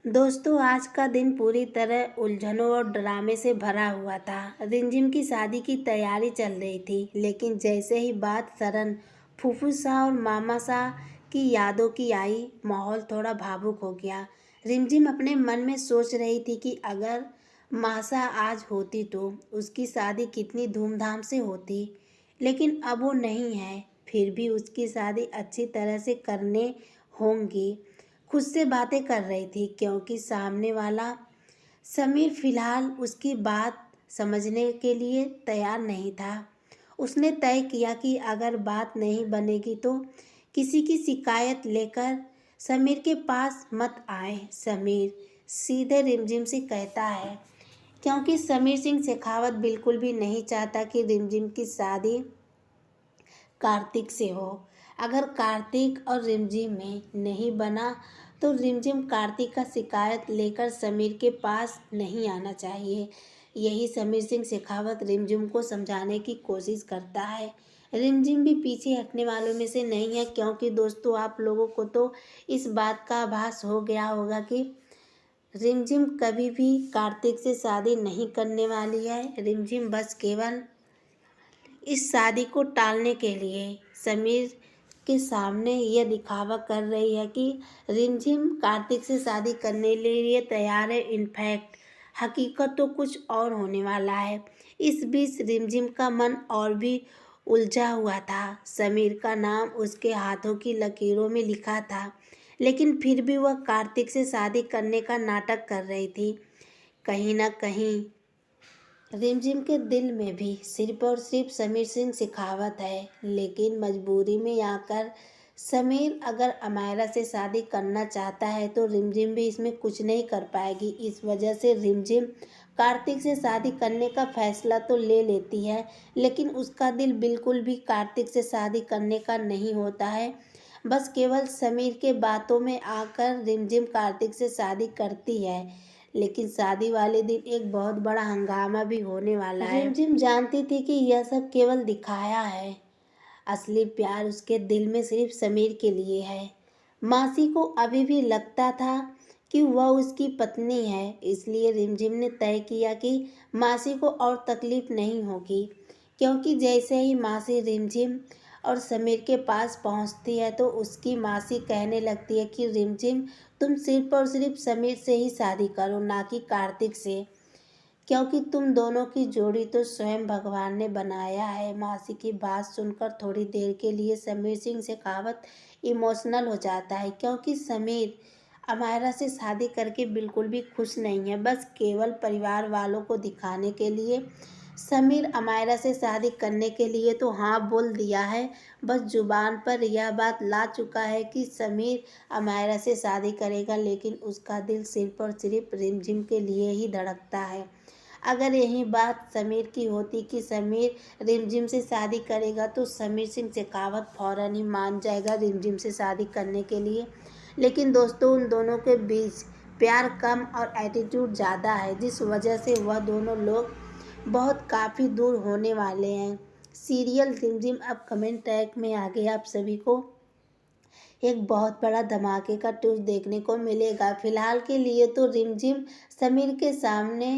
दोस्तों, आज का दिन पूरी तरह उलझनों और ड्रामे से भरा हुआ था। रिमझिम की शादी की तैयारी चल रही थी, लेकिन जैसे ही बात सरन, फूफू शाह और मामा शाह की यादों की आई, माहौल थोड़ा भावुक हो गया। रिमझिम अपने मन में सोच रही थी कि अगर मासा आज होती तो उसकी शादी कितनी धूमधाम से होती, लेकिन अब वो नहीं है। फिर भी उसकी शादी अच्छी तरह से करने होंगी। खुद से बातें कर रही थी, क्योंकि सामने वाला समीर फिलहाल उसकी बात समझने के लिए तैयार नहीं था। उसने तय किया कि अगर बात नहीं बनेगी तो किसी की शिकायत लेकर समीर के पास मत आए। समीर सीधे रिमझिम से कहता है, क्योंकि समीर सिंह शेखावत बिल्कुल भी नहीं चाहता कि रिमझिम की शादी कार्तिक से हो। अगर कार्तिक और रिमझिम में नहीं बना तो रिमझिम कार्तिक का शिकायत लेकर समीर के पास नहीं आना चाहिए। यही समीर सिंह शेखावत रिमझिम को समझाने की कोशिश करता है। रिमझिम भी पीछे हटने वालों में से नहीं है, क्योंकि दोस्तों आप लोगों को तो इस बात का आभास हो गया होगा कि रिमझिम कभी भी कार्तिक से शादी नहीं करने वाली है। रिमझिम बस केवल इस शादी को टालने के लिए समीर के सामने यह दिखावा कर रही है कि रिमझिम कार्तिक से शादी करने के लिए तैयार है। इनफैक्ट हकीकत तो कुछ और होने वाला है। इस बीच रिमझिम का मन और भी उलझा हुआ था। समीर का नाम उसके हाथों की लकीरों में लिखा था, लेकिन फिर भी वह कार्तिक से शादी करने का नाटक कर रही थी। कहीं ना कहीं रिमझिम के दिल में भी सिर्फ और सिर्फ समीर सिंह शेखावत है, लेकिन मजबूरी में आकर समीर अगर अमायरा से शादी करना चाहता है तो रिमझिम भी इसमें कुछ नहीं कर पाएगी। इस वजह से रिमझिम कार्तिक से शादी करने का फैसला तो ले लेती है, लेकिन उसका दिल बिल्कुल भी कार्तिक से शादी करने का नहीं होता है। बस केवल समीर के बातों में आकर रिमझिम कार्तिक से शादी करती है, लेकिन शादी वाले दिन एक बहुत बड़ा हंगामा भी होने वाला है। रिमझिम जानती थी कि यह सब केवल दिखाया है, असली प्यार उसके दिल में सिर्फ समीर के लिए है। मासी को अभी भी लगता था कि वह उसकी पत्नी है, इसलिए रिमझिम ने तय किया कि मासी को और तकलीफ नहीं होगी। क्योंकि जैसे ही मासी रिमझिम और समीर के पास पहुंचती है तो उसकी मासी कहने लगती है कि रिमझिम, तुम सिर्फ और सिर्फ समीर से ही शादी करो, ना कि कार्तिक से, क्योंकि तुम दोनों की जोड़ी तो स्वयं भगवान ने बनाया है। मासी की बात सुनकर थोड़ी देर के लिए समीर सिंह शेखावत इमोशनल हो जाता है, क्योंकि समीर अमायरा से शादी करके बिल्कुल भी खुश नहीं है। बस केवल परिवार वालों को दिखाने के लिए समीर अमायरा से शादी करने के लिए तो हाँ बोल दिया है। बस जुबान पर यह बात ला चुका है कि समीर अमायरा से शादी करेगा, लेकिन उसका दिल सिर्फ और सिर्फ रिमझिम के लिए ही धड़कता है। अगर यही बात समीर की होती कि समीर रिमझिम से शादी करेगा तो समीर सिंह शेखावत फौरन ही मान जाएगा रिमझिम से शादी करने के लिए। लेकिन दोस्तों, उन दोनों के बीच प्यार कम और एटीट्यूड ज़्यादा है, जिस वजह से वह दोनों लोग बहुत काफ़ी दूर होने वाले हैं। सीरियल रिमझिम अब कमेंट टैग में आगे आप सभी को एक बहुत बड़ा धमाके का ट्विस्ट देखने को मिलेगा। फिलहाल के लिए तो रिमझिम समीर के सामने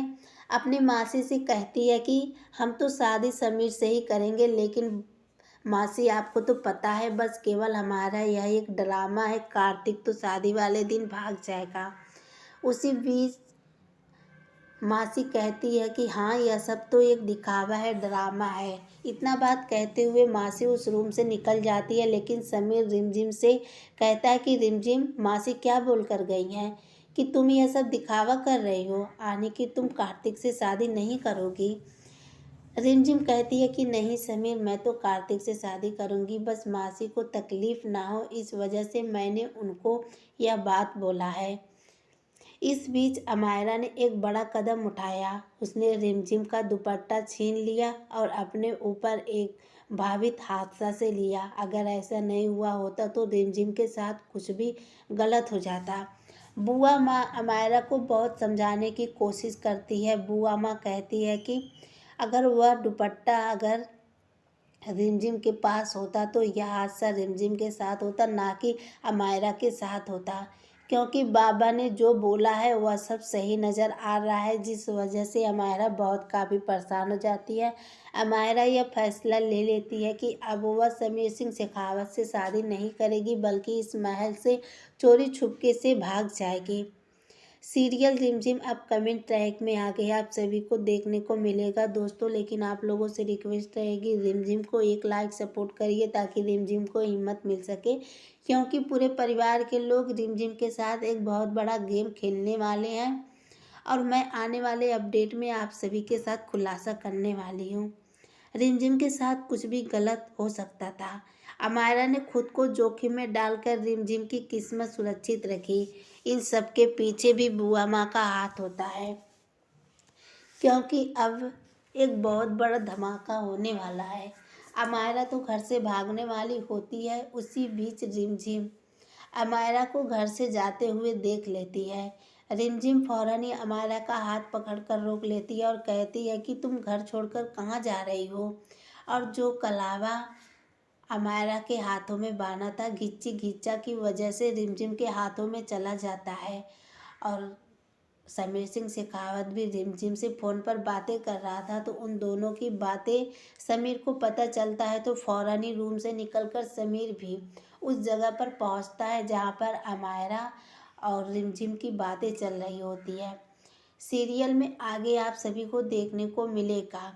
अपनी मासी से कहती है कि हम तो शादी समीर से ही करेंगे, लेकिन मासी आपको तो पता है बस केवल हमारा यह एक ड्रामा है, कार्तिक तो शादी वाले दिन भाग जाएगा। उसी बीच मासी कहती है कि हाँ, यह सब तो एक दिखावा है, ड्रामा है। इतना बात कहते हुए मासी उस रूम से निकल जाती है, लेकिन समीर रिमझिम से कहता है कि रिमझिम, मासी क्या बोल कर गई हैं कि तुम यह सब दिखावा कर रही हो, आने की तुम कार्तिक से शादी नहीं करोगी। रिमझिम कहती है कि नहीं समीर, मैं तो कार्तिक से शादी करूंगी, बस मासी को तकलीफ ना हो इस वजह से मैंने उनको यह बात बोला है। इस बीच अमायरा ने एक बड़ा कदम उठाया। उसने रिमझिम का दुपट्टा छीन लिया और अपने ऊपर एक भावित हादसा से लिया। अगर ऐसा नहीं हुआ होता तो रिमझिम के साथ कुछ भी गलत हो जाता। बुआ माँ अमायरा को बहुत समझाने की कोशिश करती है। बुआ माँ कहती है कि अगर वह दुपट्टा अगर रिमझिम के पास होता तो यह हादसा रिमझिम के साथ होता, ना कि अमायरा के साथ होता। क्योंकि बाबा ने जो बोला है वह सब सही नज़र आ रहा है, जिस वजह से अमायरा बहुत काफ़ी परेशान हो जाती है। अमायरा यह फैसला ले लेती है कि अब वह समीर सिंह शेखावत से शादी नहीं करेगी, बल्कि इस महल से चोरी छुपके से भाग जाएगी। सीरियल रिमझिम अब कमेंट ट्रैक में आ गया, आप सभी को देखने को मिलेगा दोस्तों। लेकिन आप लोगों से रिक्वेस्ट रहेगी, रिमझिम को एक लाइक सपोर्ट करिए ताकि रिमझिम को हिम्मत मिल सके, क्योंकि पूरे परिवार के लोग रिमझिम के साथ एक बहुत बड़ा गेम खेलने वाले हैं और मैं आने वाले अपडेट में आप सभी के साथ खुलासा करने वाली हूँ। रिमझिम के साथ कुछ भी गलत हो सकता था। अमायरा ने खुद को जोखिम में डालकर रिमझिम की किस्मत सुरक्षित रखी। इन सब के पीछे भी बुआ माँ का हाथ होता है, क्योंकि अब एक बहुत बड़ा धमाका होने वाला है। अमायरा तो घर से भागने वाली होती है, उसी बीच रिमझिम अमायरा को घर से जाते हुए देख लेती है। रिमझिम फौरन ही अमायरा का हाथ पकड़कर रोक लेती है और कहती है कि तुम घर छोड़कर कहाँ जा रही हो। और जो कलावा अमायरा के हाथों में बाना था, घिच्ची घिच्चा की वजह से रिमझिम के हाथों में चला जाता है। और समीर सिंह शेखावत भी रिमझिम से फ़ोन पर बातें कर रहा था, तो उन दोनों की बातें समीर को पता चलता है, तो फौरन ही रूम से निकलकर समीर भी उस जगह पर पहुंचता है जहां पर अमायरा और रिमझिम की बातें चल रही होती है। सीरियल में आगे आप सभी को देखने को मिलेगा।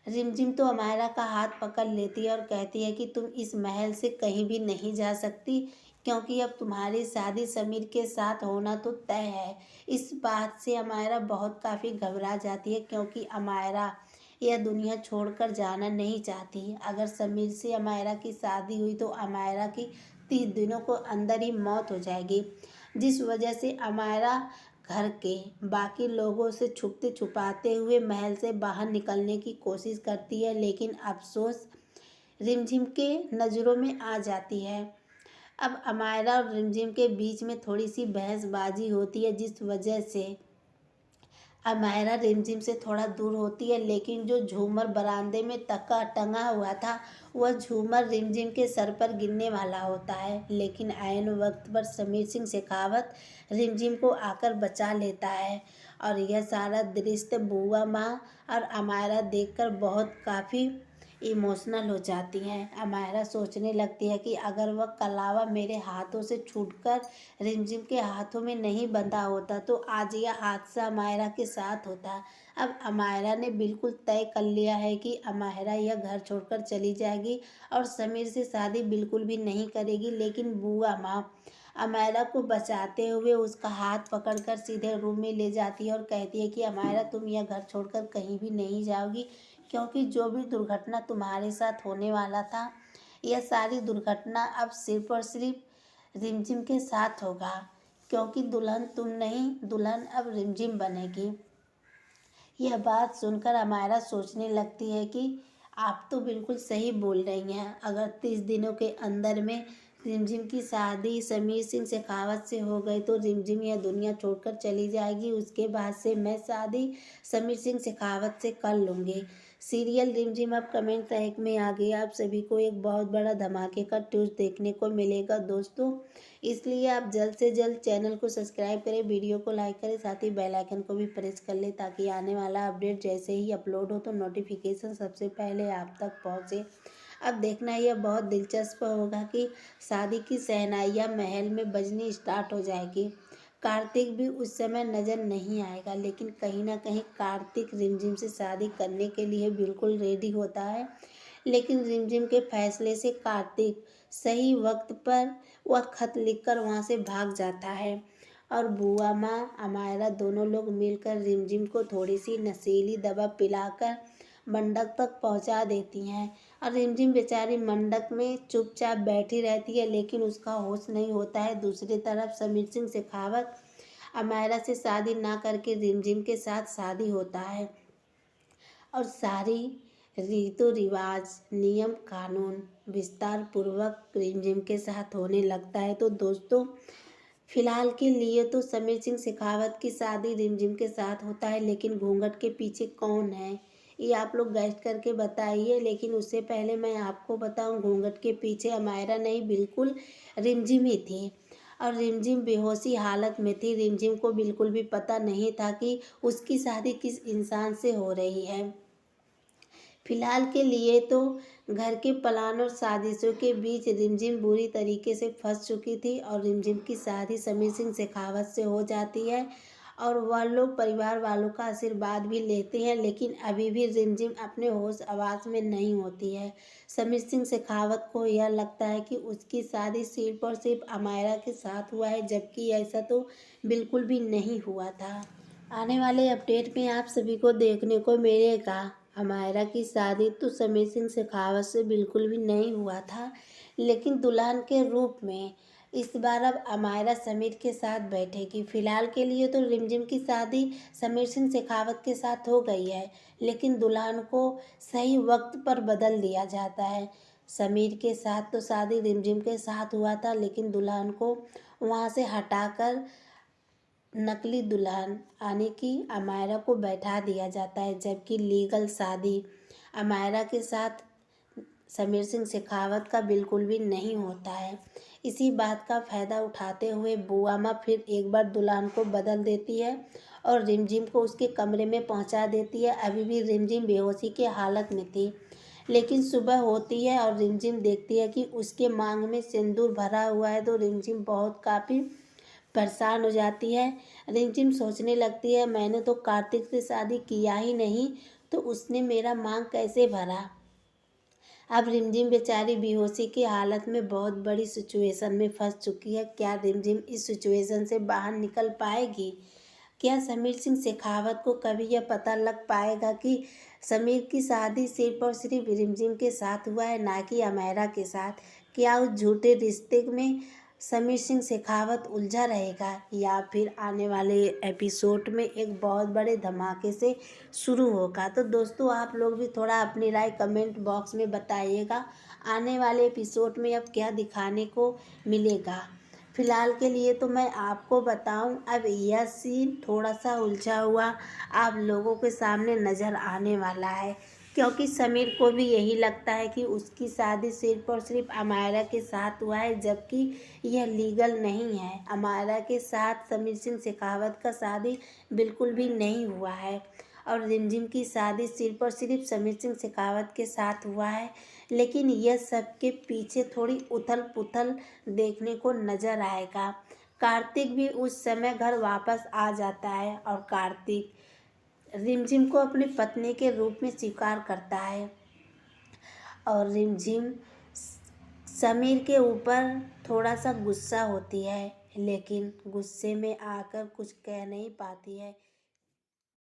रिमझिम तो अमायरा का हाथ पकड़ लेती है और कहती है कि तुम इस महल से कहीं भी नहीं जा सकती, क्योंकि अब तुम्हारी शादी समीर के साथ होना तो तय है। इस बात से अमायरा बहुत काफ़ी घबरा जाती है, क्योंकि अमायरा यह दुनिया छोड़कर जाना नहीं चाहती। अगर समीर से अमायरा की शादी हुई तो अमायरा की 30 दिनों को अंदर ही मौत हो जाएगी, जिस वजह से अमायरा घर के बाकी लोगों से छुपते छुपाते हुए महल से बाहर निकलने की कोशिश करती है, लेकिन अफसोस रिमझिम के नज़रों में आ जाती है। अब अमायरा और रिमझिम के बीच में थोड़ी सी बहसबाजी होती है, जिस वजह से अमायरा रिमझिम से थोड़ा दूर होती है, लेकिन जो झूमर बरामदे में तका टंगा हुआ था वह झूमर रिमझिम के सर पर गिरने वाला होता है। लेकिन ऐन वक्त पर समीर सिंह शेखावत रिमझिम को आकर बचा लेता है। और यह सारा दृश्य बुआ माँ और अमायरा देखकर बहुत काफ़ी इमोशनल हो जाती हैं। अमायरा सोचने लगती है कि अगर वह कलावा मेरे हाथों से छूटकर रिमझिम के हाथों में नहीं बंधा होता तो आज यह हादसा अमायरा के साथ होता। अब अमायरा ने बिल्कुल तय कर लिया है कि अमायरा यह घर छोड़कर चली जाएगी और समीर से शादी बिल्कुल भी नहीं करेगी। लेकिन बुआ माँ अमायरा को बचाते हुए उसका हाथ पकड़कर सीधे रूम में ले जाती है और कहती है कि अमायरा तुम यह घर छोड़कर कहीं भी नहीं जाओगी, क्योंकि जो भी दुर्घटना तुम्हारे साथ होने वाला था यह सारी दुर्घटना अब सिर्फ और सिर्फ रिमझिम के साथ होगा, क्योंकि दुल्हन तुम नहीं, दुल्हन अब रिमझिम बनेगी। यह बात सुनकर अमायरा सोचने लगती है कि आप तो बिल्कुल सही बोल रही हैं। अगर 30 दिनों के अंदर में रिमझिम की शादी समीर सिंह शेखावत से हो गई तो रिमझिम यह दुनिया छोड़कर चली जाएगी। उसके बाद से मैं शादी समीर सिंह शेखावत से कर लूँगी। सीरियल रिमझिम अब कमेंट ट्रैक में आ गया। आप सभी को एक बहुत बड़ा धमाके का ट्विस्ट देखने को मिलेगा दोस्तों, इसलिए आप जल्द से जल्द चैनल को सब्सक्राइब करें, वीडियो को लाइक करें, साथ ही बेल आइकन को भी प्रेस कर लें ताकि आने वाला अपडेट जैसे ही अपलोड हो तो नोटिफिकेशन सबसे पहले आप तक पहुंचे। अब देखना यह बहुत दिलचस्प होगा कि शादी की शहनाइयाँ महल में बजनी स्टार्ट हो जाएगी। कार्तिक भी उस समय नज़र नहीं आएगा, लेकिन कहीं ना कहीं कार्तिक रिमझिम से शादी करने के लिए बिल्कुल रेडी होता है। लेकिन रिमझिम के फैसले से कार्तिक सही वक्त पर वह खत लिखकर वहाँ से भाग जाता है और बुआ माँ अमायरा दोनों लोग मिलकर रिमझिम को थोड़ी सी नशीली दवा पिलाकर मंडप तक पहुँचा देती हैं। और रिमझिम बेचारी मंडप में चुपचाप बैठी रहती है, लेकिन उसका होश नहीं होता है। दूसरी तरफ समीर सिंह शेखावत अमायरा से शादी ना करके रिमझिम के साथ शादी होता है और सारी रीतो रिवाज नियम कानून विस्तार पूर्वक रिमझिम के साथ होने लगता है। तो दोस्तों फिलहाल के लिए तो समीर सिंह शेखावत की शादी रिमझिम के साथ होता है, लेकिन घूंघट के पीछे कौन है ये आप लोग गेस्ट करके बताइए। लेकिन उससे पहले मैं आपको बताऊं, घूंघट के पीछे अमायरा नहीं बिल्कुल रिमझिम ही थी। और रिमझिम बेहोशी हालत में थी। रिमझिम को बिल्कुल भी पता नहीं था कि उसकी शादी किस इंसान से हो रही है। फिलहाल के लिए तो घर के प्लान और साजिशों के बीच रिमझिम बुरी तरीके से फंस चुकी थी और रिमझिम की शादी समीर सिंह शेखावत से हो जाती है और वह लोग परिवार वालों का आशीर्वाद भी लेते हैं, लेकिन अभी भी रिमझिम अपने होश आवास में नहीं होती है। समीर सिंह शेखावत को यह लगता है कि उसकी शादी सिर्फ और सिर्फ अमायरा के साथ हुआ है, जबकि ऐसा तो बिल्कुल भी नहीं हुआ था। आने वाले अपडेट में आप सभी को देखने को मिलेगा अमायरा की शादी तो समीर सिंह शेखावत से बिल्कुल भी नहीं हुआ था, लेकिन दुल्हन के रूप में इस बार अब अमायरा समीर के साथ बैठेगी। फिलहाल के लिए तो रिमझिम की शादी समीर सिंह शेखावत के साथ हो गई है, लेकिन दुल्हन को सही वक्त पर बदल दिया जाता है। समीर के साथ तो शादी रिमझिम के साथ हुआ था, लेकिन दुल्हन को वहाँ से हटाकर नकली दुल्हन यानी कि अमायरा को बैठा दिया जाता है, जबकि लीगल शादी अमायरा के साथ समीर सिंह शेखावत का बिल्कुल भी नहीं होता है। इसी बात का फ़ायदा उठाते हुए बुआ माँ फिर एक बार दुल्हन को बदल देती है और रिमझिम को उसके कमरे में पहुंचा देती है। अभी भी रिमझिम बेहोशी की हालत में थी, लेकिन सुबह होती है और रिमझिम देखती है कि उसके मांग में सिंदूर भरा हुआ है, तो रिमझिम बहुत काफ़ी परेशान हो जाती है। रिमझिम सोचने लगती है, मैंने तो कार्तिक से शादी किया ही नहीं, तो उसने मेरा मांग कैसे भरा। अब रिमझिम बेचारी बेहोशी की हालत में बहुत बड़ी सिचुएशन में फंस चुकी है। क्या रिमझिम इस सिचुएशन से बाहर निकल पाएगी? क्या समीर सिंह शेखावत को कभी यह पता लग पाएगा कि समीर की शादी सिर्फ और सिर्फ रिमझिम के साथ हुआ है, ना कि अमायरा के साथ? क्या उस झूठे रिश्ते में समीर सिंह शेखावत उलझा रहेगा, या फिर आने वाले एपिसोड में एक बहुत बड़े धमाके से शुरू होगा? तो दोस्तों, आप लोग भी थोड़ा अपनी राय कमेंट बॉक्स में बताइएगा, आने वाले एपिसोड में अब क्या दिखाने को मिलेगा। फिलहाल के लिए तो मैं आपको बताऊं, अब यह सीन थोड़ा सा उलझा हुआ आप लोगों के सामने नज़र आने वाला है, क्योंकि समीर को भी यही लगता है कि उसकी शादी सिर्फ और सिर्फ अमायरा के साथ हुआ है, जबकि यह लीगल नहीं है। अमायरा के साथ समीर सिंह शेखावत का शादी बिल्कुल भी नहीं हुआ है और रिमझिम की शादी सिर्फ और सिर्फ समीर सिंह शेखावत के साथ हुआ है। लेकिन यह सब के पीछे थोड़ी उथल पुथल देखने को नजर आएगा। कार्तिक भी उस समय घर वापस आ जाता है और कार्तिक रिमझिम को अपनी पत्नी के रूप में स्वीकार करता है और रिमझिम समीर के ऊपर थोड़ा सा गुस्सा होती है, लेकिन गुस्से में आकर कुछ कह नहीं पाती है।